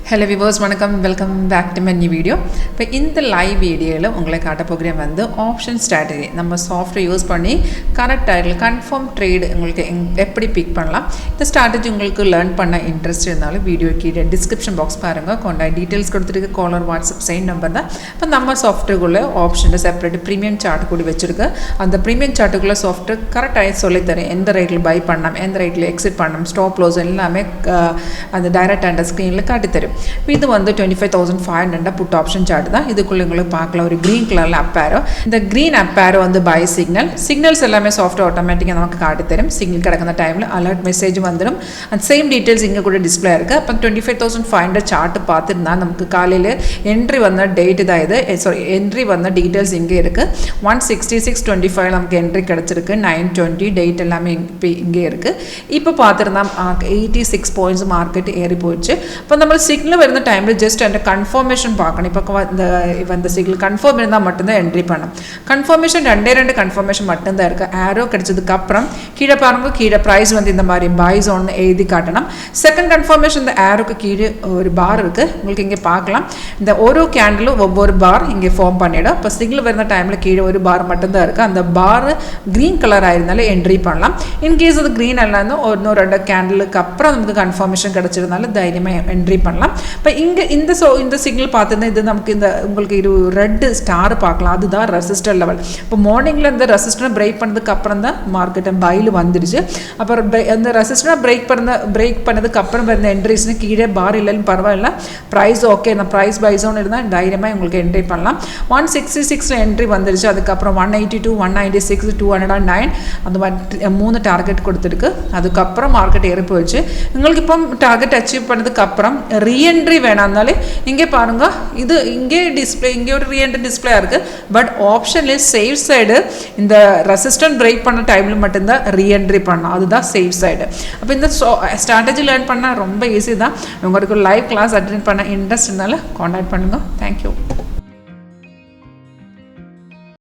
Hello viewers, welcome back to my new video. இப்போ இந்த live வீடியோவில் உங்களை காட்ட போகிறேன் வந்து ஆப்ஷன் ஸ்ட்ராட்டஜி. நம்ம சாஃப்ட்வேர் யூஸ் பண்ணி கரெக்ட் டைட்டில் கன்ஃபார்ம் ட்ரேடு உங்களுக்கு எப்படி பிக் பண்ணலாம். இந்த ஸ்ட்ராட்டஜி உங்களுக்கு லேர்ன் பண்ண இன்ட்ரெஸ்ட் இருந்தாலும் வீடியோ கீழே டிஸ்கிரிப்ஷன் பாக்ஸ் பாருங்கள். கான்டாக்ட் டீட்டெயில்ஸ் கொடுத்துருக்கு, காலர் வாட்ஸ்அப் சேம் நம்பர் தான். இப்போ நம்ம சாஃப்ட்வேருக்குள்ளே ஆப்ஷன் செப்பரேட் ப்ரீமியம் சார்ட் கூட வச்சுருக்கு. அந்த ப்ரீமியம் சார்ட்டுக்குள்ளே சாஃப்ட்வேர் கரெக்டாக சொல்லித்தரேன். எந்த ரேட்டில் பை பண்ணலாம், எந்த ரேட்டில் எக்ஸிட் பண்ணலாம், ஸ்டாப் லாஸ் எல்லாமே அந்த டைரக்ட் அந்த ஸ்க்ரீனில் காட்டித்தரும். இது வந்து 25,500 புட் ஆப்ஷன் சார்ட் தான். இதுக்குள்ள உங்களுக்கு பார்க்கலாம் ஒரு கிரீன் கலரில் அப் ஆரோ. இந்த கிரீன் அப் ஆரோ வந்து பை சிக்னல்ஸ் எல்லாமே சாஃப்ட்வேர் ஆட்டோமேட்டிக்காக நமக்கு காட்டி தரும். சிக்னல் கிடக்கிற டைமில் அலர்ட் மெசேஜ் வந்துடும். அந்த சேம் டீட்டெயில்ஸ் இங்கே கூட டிஸ்பிளே இருக்குது. அப்போ 25,500 சார்ட் பார்த்துருந்தா நமக்கு காலையில் என்ட்ரி வந்த டேட்டு தான் இது. என்ட்ரி வந்த டீட்டெயில்ஸ் இங்கே இருக்குது. 166.25 நமக்கு என்ட்ரி கிடச்சிருக்கு. 920 டேட் எல்லாமே இப்போ இங்கே இருக்குது. இப்போ பார்த்துருந்தா 86 பாயிண்ட்ஸ் மார்க்கெட் ஏறி போயிடுச்சு. இப்போ நம்ம சிக்னல் வருന്ന டைமில் ஜஸ்ட் அந்த கன்ஃபர்மேஷன் பார்க்கணும். இப்போ இந்த சிக்னல் கன்ஃபார்ம் இருந்தால் மட்டும்தான் என்ட்ரி பண்ணணும். கன்ஃபர்மேஷன் ரெண்டு கன்ஃபர்மேஷன் மட்டும்தான் இருக்குது. ஆரோ கிடைச்சதுக்கு அப்புறம் கீழே பாருங்க, கீழே ப்ரைஸ் வந்து இந்த மாதிரி பை ஜோன் எழுதி காட்டணும். செகண்ட் கன்ஃபர்மேஷன் இந்த ஆரோக்கு கீழே ஒரு பார் இருக்குது. உங்களுக்கு இங்கே பார்க்கலாம். இந்த ஒரு கேண்டிலும் ஒவ்வொரு பார் இங்கே ஃபார்ம் பண்ணிடும். இப்போ சிக்னல் வருന്ന டைமில் கீழே ஒரு பார் மட்டும்தான் இருக்குது. அந்த பார் க்ரீன் கலர் ஆயிருந்தாலும் என்ட்ரி பண்ணலாம். இன்கேஸ் அது க்ரீன் எல்லாம் இன்னும் 2 கேண்டிலுக்கு அப்புறம் நமக்கு கன்ஃபர்மேஷன் கிடச்சிருந்தாலும் தைரியமாக என்ட்ரி பண்ணலாம். இப்போ இங்கே இந்த சிக்னல் பார்த்துருந்தா இது நமக்கு இந்த உங்களுக்கு இது ரெட் ஸ்டார் பார்க்கலாம். அதுதான் ரெசிஸ்டர் லெவல். இப்போ மார்னிங்கில் இந்த ரெசிஸ்டரை பிரேக் பண்ணதுக்கு அப்புறம் தான் மார்க்கெட்டை பையில் வந்துடுச்சு. அப்புறம் அந்த ரெசிஸ்டரை பிரேக் பண்ணதுக்கு அப்புறம் இந்த என்ட்ரிஸ்னு கீழே பார் இல்லைன்னு பரவாயில்ல, ப்ரைஸ் ஓகே, இந்த ப்ரைஸ் பைஸோன்னு இருந்தால் தைரியமாக உங்களுக்கு என்ட்ரி பண்ணலாம். 166 என்ட்ரி வந்துடுச்சு. அதுக்கப்புறம் 182, 196, 209 அந்த மாதிரி 3 டார்கெட் கொடுத்துருக்கு. அதுக்கப்புறம் மார்க்கெட் ஏறி போயிடுச்சு. உங்களுக்கு இப்போ டார்கெட் அச்சீவ் பண்ணதுக்கு அப்புறம் ரீஎன்ட்ரி வேணாம்னாலே இங்கே பாருங்க, இது இங்கே டிஸ்பிளே, இங்கே ஒரு ரீஎன்ட்ரி டிஸ்பிளே இருக்குது. பட் ஆப்ஷன்லேயே சேஃப் சைடு இந்த ரெசிஸ்டன்ட் பிரேக் பண்ண டைமில் மட்டும்தான் ரீஎன்ட்ரி பண்ணலாம். அதுதான் சேஃப் சைடு. அப்போ இந்த ஸ்ட்ராட்டஜி லேர்ன் பண்ணால் ரொம்ப ஈஸி தான். உங்களுக்கு லைவ் கிளாஸ் அட்டென்ட் பண்ண இன்ட்ரெஸ்ட் இருந்தாலும் கான்டாக்ட் பண்ணுங்கள். தேங்க்யூ.